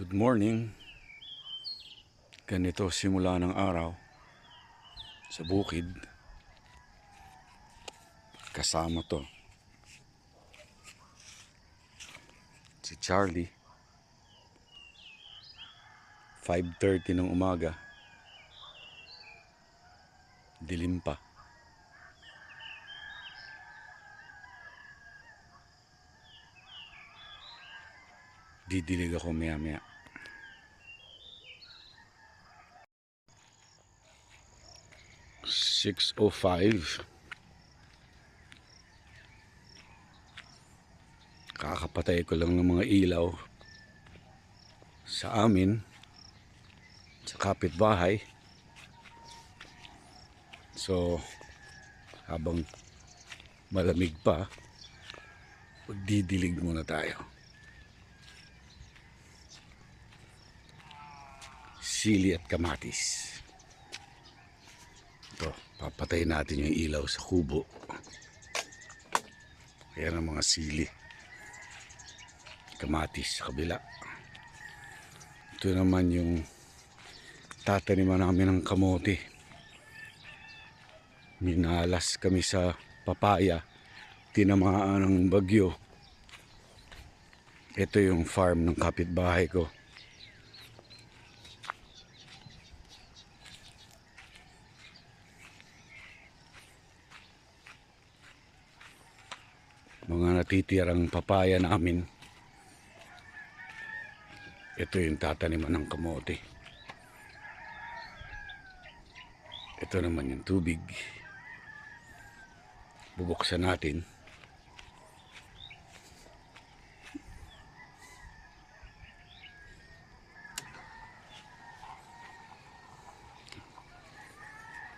Good morning. Ganito simula ng araw sa bukid. Kasama to si Charlie. 5:30 ng umaga. Dilim pa. Didilig ako maya-maya. Six o 5. Kakapatay ko lang ng mga ilaw sa amin, sa kapitbahay. So habang malamig pa, magdidilig muna tayo. Sili at kamatis. Ito, papatay natin yung ilaw sa kubo. Ayan ang mga sili. Kamatis sa kabila. Ito naman yung tataniman namin ng kamote. Minalas kami sa papaya. Tinamaan ng bagyo. Ito yung farm ng kapitbahay ko. Mga natitirang papaya namin. Ito yung tataniman ng kamote. Ito naman yung tubig. Bubuksan natin.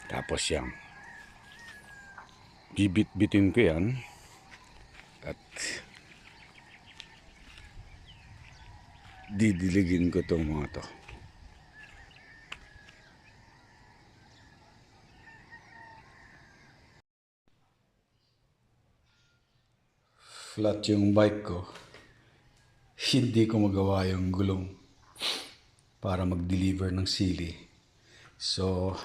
Tapos yan. Bibit-bitin ko yan. At didiligin ko itong mga to. Flat yung bike ko. Hindi ko magawa yung gulong para mag-deliver ng sili. So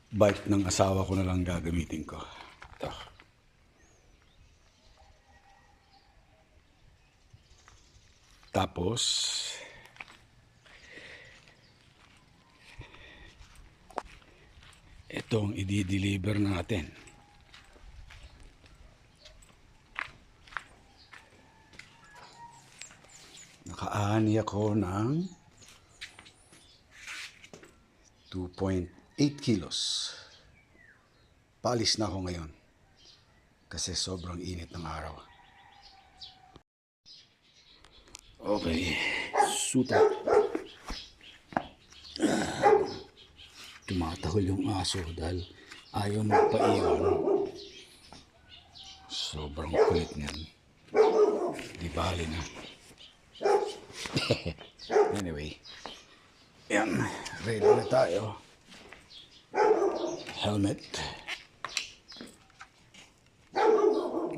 bike ng asawa ko na lang gagamitin ko. Ito. Tapos itong i-deliver natin. Nakaani ako ng 2.8 kilos. Palis na ako ngayon kasi sobrang init ng araw. Okay, suta. Tumatahol yung aso dahil ayaw magpaiwan. Sobrang kulit niyan. Di bali na. Anyway, yan, ready na tayo. Helmet.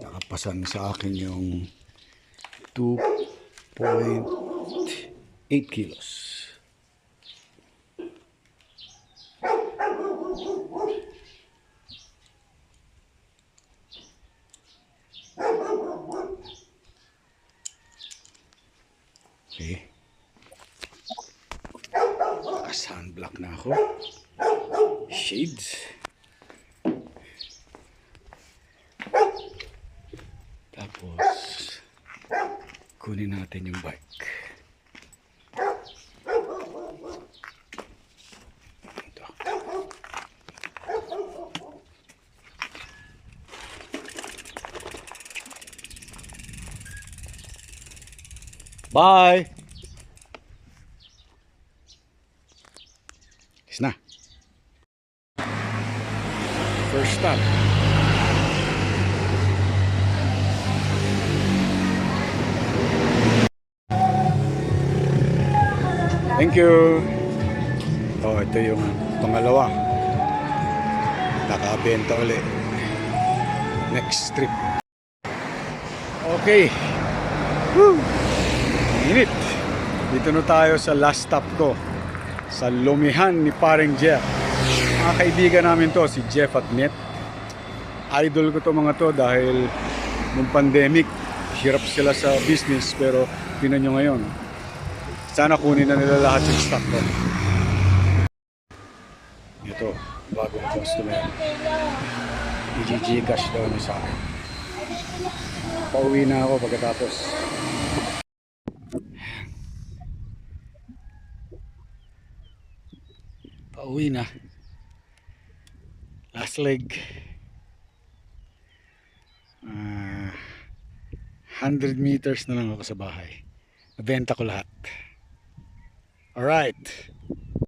Nakapasan sa akin yung 2.8 kilos. Okay. Naka-sunblock na ako. Shades. Tapos kunin natin yung bike. Ito. Bye. Is na. First stop. Thank you. Oh, ito yung pangalawa. Nakabenta ulit. Next trip. Okay. Woo! Init. Dito na tayo sa last stop ko. Sa Lumihan ni Paring Jeff. Mga kaibigan namin to, si Jeff at Net. Idol ko to mga to dahil nung pandemic, hirap sila sa business pero tinan nyo ngayon. Sana kunin na nila lahat yung stock ko. Ito, bagong customer. I-Gcash daw niya sa akin. Pauwi na ako pagkatapos. Pauwi na. Last leg. 100 meters na lang ako sa bahay. Nabenta ko lahat. Alright.